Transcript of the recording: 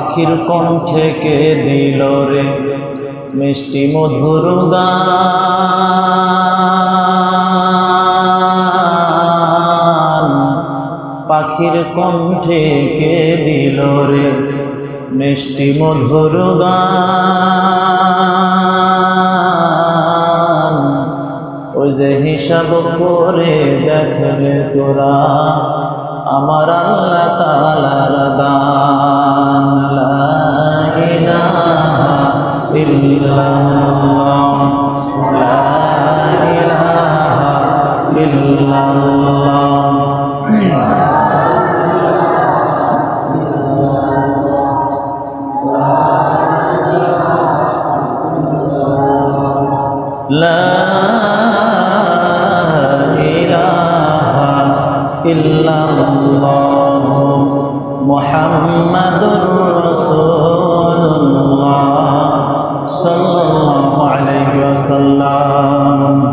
পাখির কণ্ঠে কে দিল রে মিষ্টি মধুর গান, পাখির কণ্ঠে কে দিল রে মিষ্টি মধুর গান। ওই যে হিসাব করে দেখলে তোরা আমার আল্লাহ তাআলার দান। লা ইলাহা ইল্লাল্লাহ, লা ইলাহা ইল্লাল্লাহ। লা ইলাহা ইল্লাল্লাহ মুহাম্মাদুর রাসূলুল্লাহ সাল্লাল্লাহু আলাইহি ওয়াসাল্লাম।